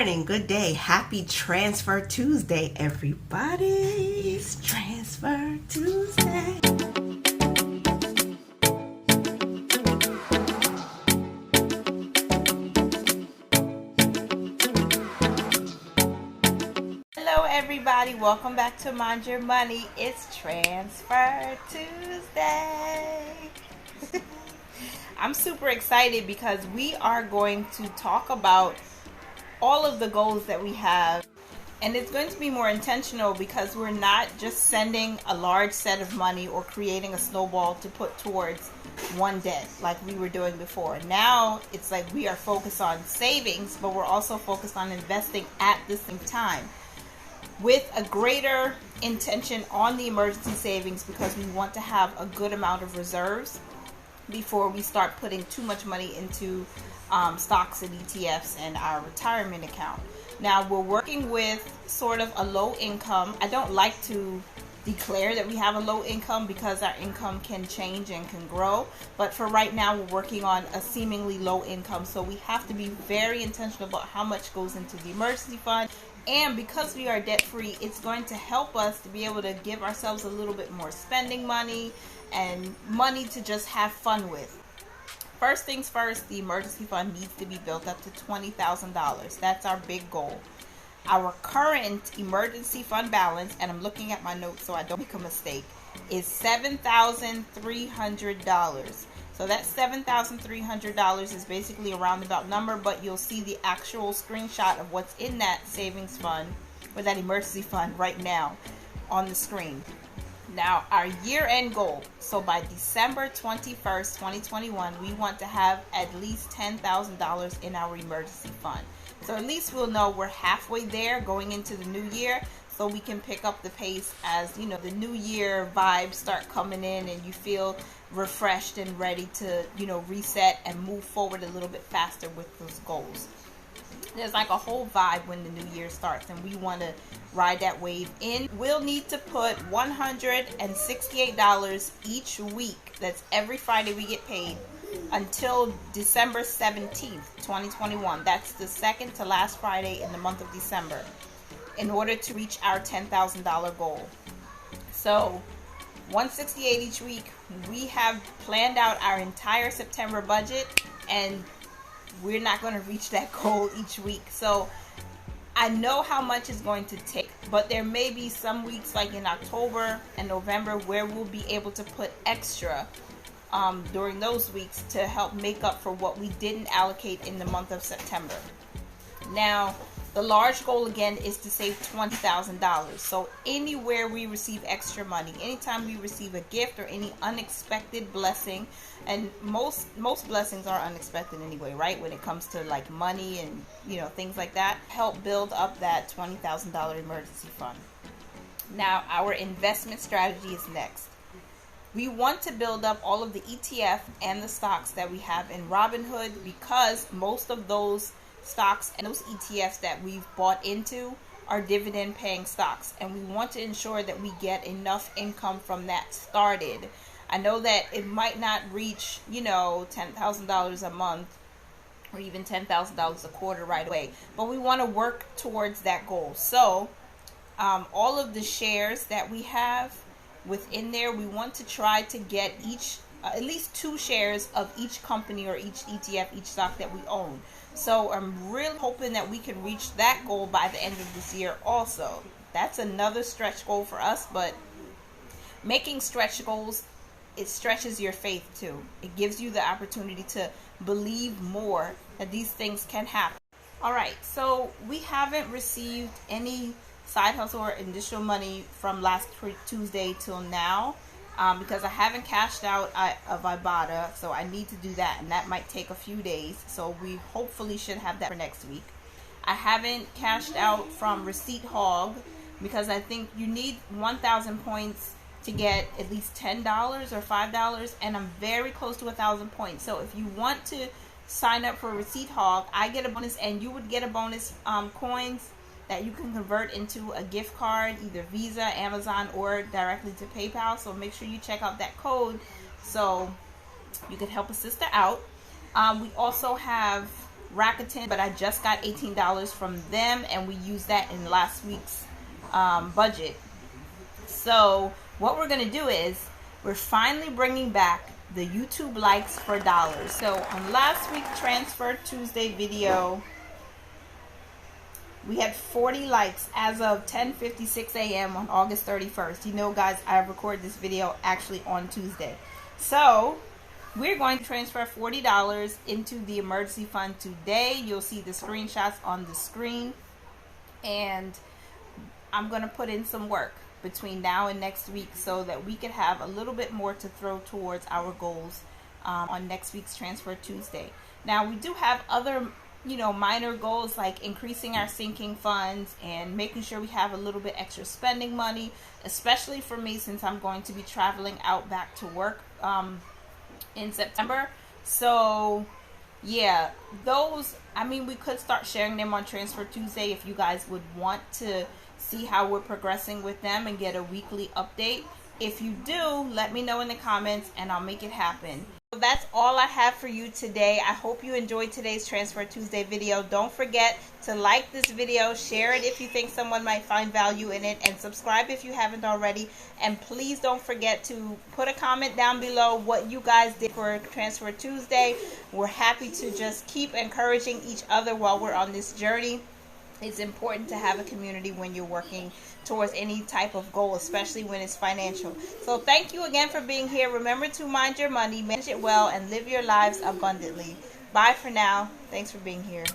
morning, good day, happy Transfer Tuesday, everybody. It's Transfer Tuesday. Hello, everybody. Welcome back to Mind Your Money. It's Transfer Tuesday. I'm super excited because we are going to talk about all of the goals that we have, and it's going to be more intentional because we're not just sending a large set of money or creating a snowball to put towards one debt like we were doing before. Now it's like we are focused on savings, but we're also focused on investing at the same time with a greater intention on the emergency savings, because we want to have a good amount of reserves before we start putting too much money into stocks and ETFs and our retirement account. Now we're working with sort of a low income. I don't like to declare that we have a low income because our income can change and can grow, but for right now we're working on a seemingly low income, so we have to be very intentional about how much goes into the emergency fund. And because we are debt free, it's going to help us to be able to give ourselves a little bit more spending money and money to just have fun with. First things first, the emergency fund needs to be built up to $20,000. That's our big goal. Our current emergency fund balance, and I'm looking at my notes so I don't make a mistake, is $7,300. So that $7,300 is basically a roundabout number, but you'll see the actual screenshot of what's in that savings fund or that emergency fund right now on the screen. Now, our year-end goal, so by December 21st, 2021, we want to have at least $10,000 in our emergency fund. So at least we'll know we're halfway there going into the new year, so we can pick up the pace as, you know, the new year vibes start coming in and you feel refreshed and ready to, you know, reset and move forward a little bit faster with those goals. There's like a whole vibe when the new year starts, and we want to ride that wave in. We'll need to put $168 each week. That's every Friday we get paid until December 17th, 2021. That's the second to last Friday in the month of December, in order to reach our $10,000 goal. So $168 each week. We have planned out our entire September budget, and we're not going to reach that goal each week. So I know how much it's going to take, but there may be some weeks like in October and November where we'll be able to put extra during those weeks to help make up for what we didn't allocate in the month of September. Now, the large goal again is to save $20,000. So anywhere we receive extra money, anytime we receive a gift or any unexpected blessing, and most blessings are unexpected anyway, right? When it comes to like money and, you know, things like that, help build up that $20,000 emergency fund. Now, our investment strategy is next. We want to build up all of the ETF and the stocks that we have in Robinhood, because most of those stocks and those ETFs that we've bought into are dividend paying stocks, and we want to ensure that we get enough income from that started. I know that it might not reach, you know, $10,000 a month or even $10,000 a quarter right away, but we want to work towards that goal. So all of the shares that we have within there, we want to try to get each at least 2 shares of each company or each ETF, each stock that we own. So I'm really hoping that we can reach that goal by the end of this year also. That's another stretch goal for us, but making stretch goals, it stretches your faith too. It gives you the opportunity to believe more that these things can happen. All right, so we haven't received any side hustle or additional money from last Tuesday till now. Because I haven't cashed out of IBOTTA, so I need to do that, and that might take a few days, so we hopefully should have that for next week. I haven't cashed out from Receipt Hog because I think you need 1,000 points to get at least $10 or $5, and I'm very close to 1,000 points. So if you want to sign up for Receipt Hog, I get a bonus, and you would get a bonus coins that you can convert into a gift card, either Visa, Amazon, or directly to PayPal. So make sure you check out that code so you can help a sister out. We also have Rakuten, but I just got $18 from them, and we used that in last week's budget. So what we're going to do is we're finally bringing back the YouTube likes for dollars. So on last week's Transfer Tuesday video, we had 40 likes as of 10:56 a.m. on August 31st. You know, guys, I record this video actually on Tuesday. So we're going to transfer $40 into the emergency fund today. You'll see the screenshots on the screen. And I'm going to put in some work between now and next week so that we can have a little bit more to throw towards our goals on next week's Transfer Tuesday. Now, we do have other minor goals like increasing our sinking funds and making sure we have a little bit extra spending money, especially for me since I'm going to be traveling out back to work in September. So yeah, those, I mean, we could start sharing them on Transfer Tuesday if you guys would want to see how we're progressing with them and get a weekly update. If you do, let me know in the comments and I'll make it happen. So that's all I have for you today. I hope you enjoyed today's Transfer Tuesday video. Don't forget to like this video, share it if you think someone might find value in it, and subscribe if you haven't already. And please don't forget to put a comment down below what you guys did for Transfer Tuesday. We're happy to just keep encouraging each other while we're on this journey. It's important to have a community when you're working towards any type of goal, especially when it's financial. So thank you again for being here. Remember to mind your money, manage it well, and live your lives abundantly. Bye for now. Thanks for being here.